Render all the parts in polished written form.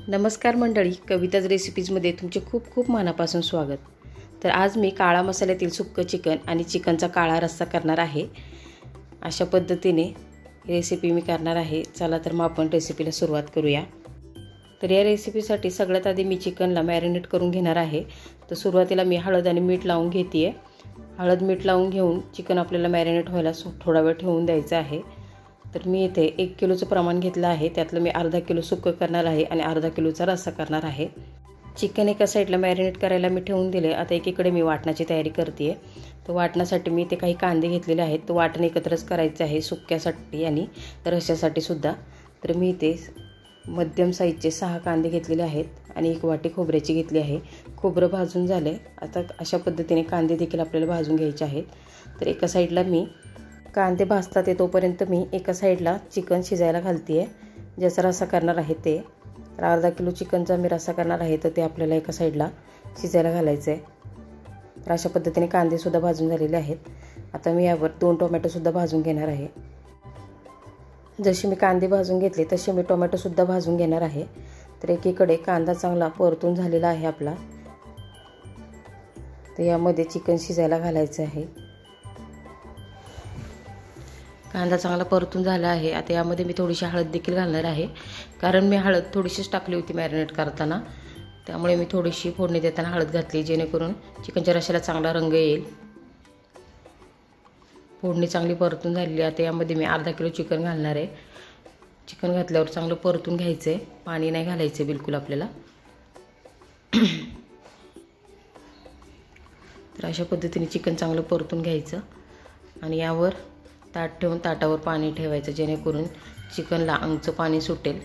नमस्कार मंडळी, कविताज रेसिपीजमध्ये तुमचे खूप खूप मनापासून स्वागत। तर आज मी काळा मसाल्यातील सुक्कं चिकन आणि चिकनचा काळा रस्सा करणार आहे। अशा पद्धतीने रेसिपी मी करणार आहे। चला तर मग आपण रेसिपीला सुरुवात करूया। तर या रेसिपीसाठी सगळ्यात आधी मी चिकनला मॅरिनेट करून घेणार आहे। तर सुरुवातीला मी हळद आणि मीठ लावून घेते। हळद मीठ लावून घेऊन चिकन आपल्याला मॅरिनेट व्हायला थोडा वेळ ठेवून द्यायचं आहे। तर मी इथे 1 किलोचं प्रमाण घेतलं आहे। त्यातलं मी अर्धा किलो सुक्कं करणार आहे आणि अर्धा किलोचा रस्सा करणार आहे। चिकन एका साईडला मॅरिनेट करायला मी ठेवून दिले। आता एकीकडे मी वाटणाची तयारी करते। तर वाटणासाठी मी इथे काही कांदे घेतलेले आहेत। तो वाटण एकत्रच करायचं आहे सुक्क्यासाठी आणि रश्श्यासाठी सुद्धा। तर मी इथे मध्यम साईजचे 6 कांदे घेतलेले आहेत आणि 1 वाटी खोबऱ्याची घेतली आहे। खोबरं भाजून झाले। आता अशा पद्धतीने कांदे देखील आपल्याला भाजून घ्यायचे आहेत। तर एका साईडला मी कांदे भाजतात तोपर्यंत मी एका साईडला चिकन शिजायला घालते आहे। ज्याचा रस्सा करणार आहे ते। तर अर्धा किलो चिकनचा मी रस्सा करणार आहे, तर ते आपल्याला एका साईडला शिजायला घालायचं आहे। तर अशा पद्धतीने कांदे सुद्धा भाजून झालेले आहेत। आता मी यावर 2 टोमॅटो सुद्धा भाजून घेणार आहे। जशी मी कांदे भाजून घेतले तसे मी टोमॅटो सुद्धा भाजून घेणार आहे। तर एकीकडे कांदा चांगला परतून झालेला आहे आपला। तर यामध्ये चिकन शिजायला घालायचं आहे। कांदा चांगला परतून झाला आहे। आता यामध्ये मी थोडीशी हळद देखील घालणार आहे, कारण मी हळद थोडीशीच टाकली होती मॅरिनेट करताना। त्यामुळे मी थोडीशी फोडणी देताना हळद घातली, जेणेकरून चिकनच्या रश्श्याला चांगला रंग येईल। फोडणी चांगली परतून झालेली। आता यामध्ये मी अर्धा किलो चिकन घालणार आहे। चिकन घातल्यावर चांगलं परतून घ्यायचं आहे, पाणी नाही घालायचं आहे बिलकुल आपल्याला। तर अशा पद्धतीने चिकन चांगलं परतून घ्यायचं आणि यावर ताट ठेवून ताटावर पाणी ठेवायचं, जेणेकरून चिकनला अंगचं पाणी सुटेल।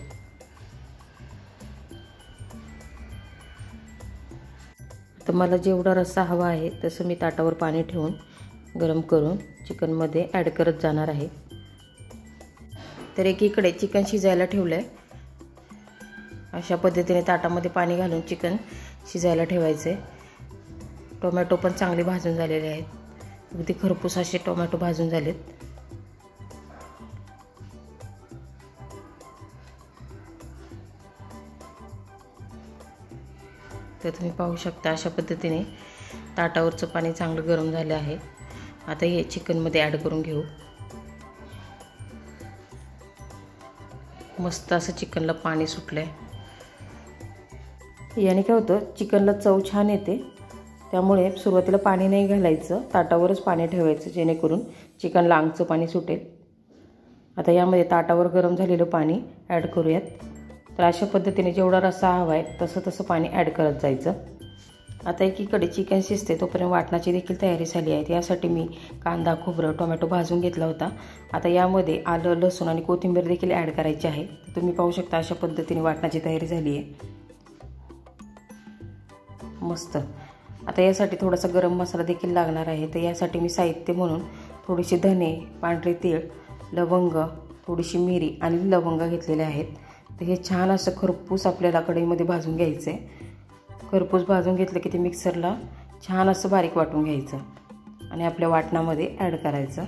तर मला जेवढा रस्सा हवा आहे तसं मी ताटावर पाणी ठेवून गरम करून चिकनमध्ये ॲड करत जाणार आहे। तर एकीकडे चिकन शिजायला ठेवलं आहे। अशा पद्धतीने ताटामध्ये पाणी घालून चिकन शिजायला ठेवायचं आहे। टोमॅटो पण चांगले भाजून झालेले आहेत, अगदी खरपूस असे टोमॅटो भाजून झालेत। तर तुम्ही पाहू शकता अशा पद्धतीने ताटावरचं पाणी चांगलं गरम झालं आहे। आता हे चिकनमध्ये ॲड करून घेऊ। मस्त असं चिकनला पाणी सुटलंय। याने काय होतं, चिकनला चव छान येते। त्यामुळे सुरुवातीला पाणी नाही घालायचं, ताटावरच पाणी ठेवायचं, जेणेकरून चिकनला अंगचं पाणी सुटेल। आता यामध्ये ताटावर गरम झालेलं पाणी ॲड करूयात। तर अशा पद्धतीने जेवढा रस्सा हवा आहे तसं तसं पाणी ॲड करत जायचं। आता एकीकडे चिकन शिजते तोपर्यंत वाटणाची देखील तयारी झाली आहे। यासाठी मी कांदा, खोबरं, टोमॅटो भाजून घेतला होता। आता यामध्ये आलं, लसूण आणि कोथिंबीर देखील ॲड करायची आहे। तर तुम्ही पाहू शकता अशा पद्धतीने वाटणाची तयारी झाली आहे मस्त। आता यासाठी थोडासा गरम मसाला देखील लागणार आहे। तर यासाठी मी साहित्य म्हणून थोडीशी धने, पांढरे तीळ, लवंग, थोडीशी मिरी आणि लवंग घेतलेले आहेत। तर हे छान असं खरपूस आपल्याला कढईमध्ये भाजून घ्यायचं आहे। खरपूस भाजून घेतलं की ते मिक्सरला छान असं बारीक वाटून घ्यायचं आणि आपल्या वाटणामध्ये ॲड करायचं,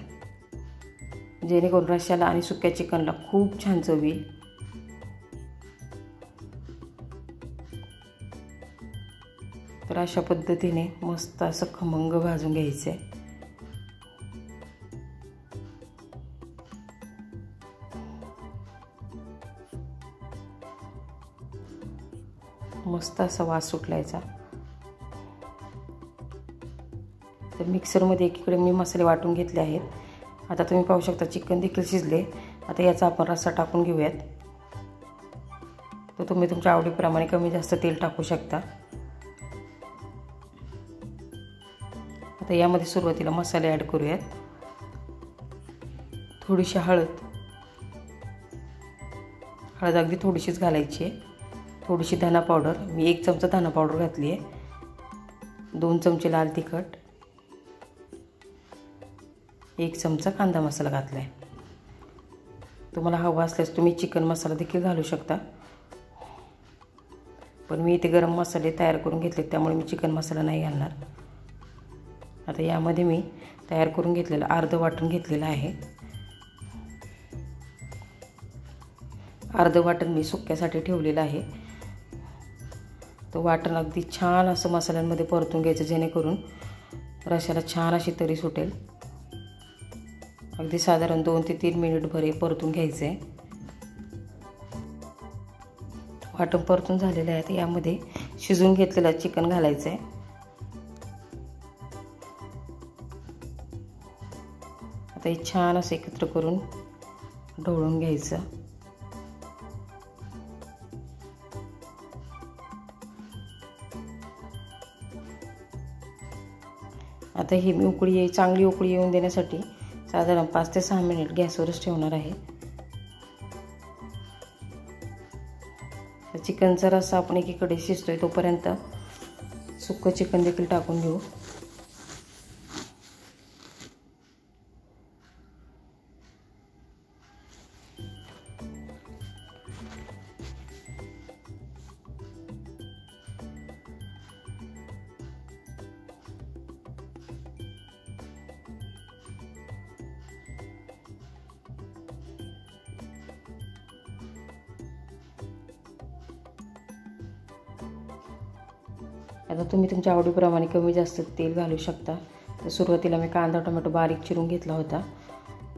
जेणेकरून रश्श्याला आणि सुक्या चिकनला खूप छान चव येईल। तर अशा पद्धतीने मस्त असं खमंग भाजून घ्यायचं आहे। मस्त असा वास सुटलायचा। तर मिक्सरमध्ये एकीकडे मी मसाले वाटून घेतले आहेत। आता तुम्ही पाहू शकता चिकन देखील शिजले। आता याचा आपण रस्सा टाकून घेऊयात। तर तुम्ही तुमच्या आवडीप्रमाणे कमी जास्त तेल टाकू शकता। आता यामध्ये सुरुवातीला मसाले ॲड करूयात। थोडीशी हळद अगदी थोडीशीच घालायची आहे। थोडीशी धना पावडर, मी 1 चमचा धना पावडर घातली आहे। 2 चमचे लाल तिखट, 1 चमचा कांदा मसाला घातला आहे। तुम्हाला हवा असल्यास तुम्ही चिकन मसाला देखील घालू शकता, पण मी इथे गरम मसाले तयार करून घेतले त्यामुळे मी चिकन मसाला नाही घालणार। आता यामध्ये मी तयार करून घेतलेलं अर्ध वाटण घेतलेलं आहे। अर्ध वाटण मी सुक्यासाठी ठेवलेलं आहे। तो वाटण अगदी छान असं मसाल्यांमध्ये परतून घ्यायचं, जेणेकरून रश्श्याला छान अशी तरी सुटेल. अगदी साधारण 2 ते 3 मिनिटभर हे परतून घ्यायचं आहे. वाटण परतून झालेलं आहे. तर यामध्ये शिजवून घेतलेलं चिकन घालायचं आहे. आता हे छान असं एकत्र करून ढवळून घ्यायचं. आता ही मी चांगली उकळी येऊन देण्यासाठी साधारण 5 ते 6 मिनिट गॅसवरच ठेवणार आहे. चिकनचा रस्सा आपण एकीकडे शिजतोय तोपर्यंत सुक्कं चिकन देखील टाकून घेऊ. आता तुम्ही तुमच्या आवडीप्रमाणे कमी जास्त तेल घालू शकता. तर सुरुवातीला मी कांदा टोमॅटो बारीक चिरून घेतला होता,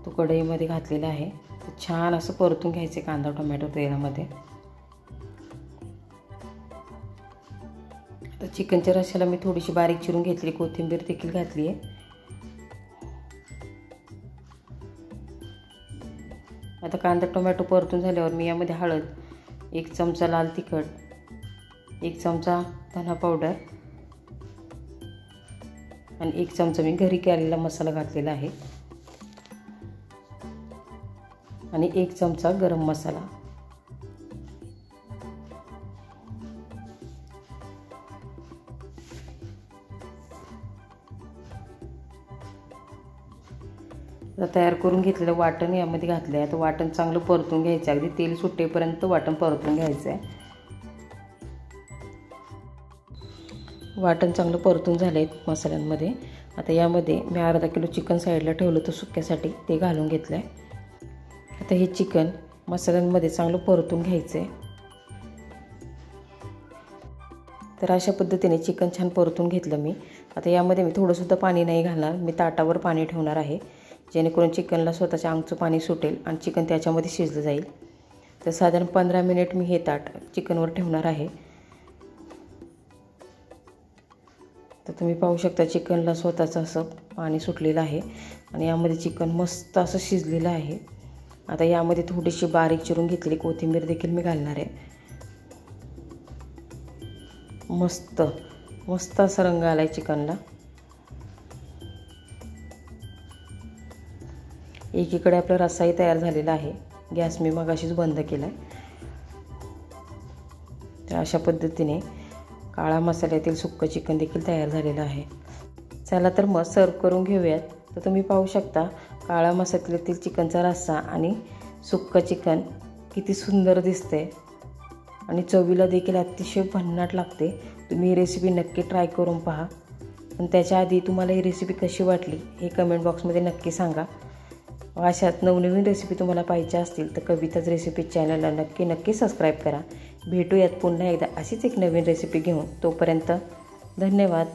तो कढईमध्ये घातलेला आहे. तर छान असं परतून घ्यायचे कांदा टोमॅटो तेलामध्ये. आता चिकनच्या रश्श्याला मी थोडीशी बारीक चिरून घेतली, कोथिंबीर देखील घातली आहे. आता कांदा टोमॅटो परतून झाल्यावर मी यामध्ये हळद, 1 चमचा लाल तिखट, 1 चमचा धना पावडर आणि 1 चमचा मी घरी केलेला मसाला घातलेला आहे आणि 1 चमचा गरम मसाला. आता तयार करून घेतलेलं वाटण यामध्ये घातलं आहे. आता वाटण चांगलं परतून घ्यायचं, अगदी तेल सुटेपर्यंत वाटण परतून घ्यायचं आहे. वाटण चांगलं परतून झालं आहे मसाल्यांमध्ये. आता यामध्ये मी अर्धा किलो चिकन साईडला ठेवलं होतं सुक्यासाठी, ते घालून घेतलं आहे. आता हे चिकन मसाल्यांमध्ये चांगलं परतून घ्यायचं आहे. तर अशा पद्धतीने चिकन छान परतून घेतलं मी. आता यामध्ये मी थोडंसुद्धा पाणी नाही घालणार, मी ताटावर पाणी ठेवणार आहे, जेणेकरून चिकनला स्वतःच्या अंगचं पाणी सुटेल आणि चिकन त्याच्यामध्ये शिजलं जाईल. तर साधारण 15 मिनिट मी हे ताट चिकनवर ठेवणार आहे. तर तुम्ही पाहू शकता चिकनला स्वतःचं असं पाणी सुटलेलं आहे आणि यामध्ये चिकन मस्त असं शिजलेलं आहे. आता यामध्ये थोडीशी बारीक चिरून घेतलेली कोथिंबीर देखील मी घालणार आहे. मस्त मस्त असा रंग आला आहे चिकनला. एकीकडे आपला रस्साही तयार झालेला आहे. गॅस मी मगाशीच बंद केला आहे. तर अशा पद्धतीने काळा मसाल्यातील सुक्कं चिकन देखील तयार झालेलं आहे. चला तर मग सर्व करून घेऊयात. तर तुम्ही पाहू शकता काळा मसाल्यातील चिकनचा रस्सा आणि सुक्कं चिकन किती सुंदर दिसते आणि चवीला देखील अतिशय भन्नाट लागते. तुम्ही ही रेसिपी नक्की ट्राय करून पहा. पण त्याच्या आधी तुम्हाला ही रेसिपी कशी वाटली हे कमेंट बॉक्समध्ये नक्की सांगा. अशात नवनवीन रेसिपी तुम्हाला पाहिजे असतील तर कविताज रेसिपी चॅनलला नक्की सबस्क्राईब करा. भेटूयात पुन्हा एकदा अशीच एक नवीन रेसिपी घेऊन. तोपर्यंत धन्यवाद.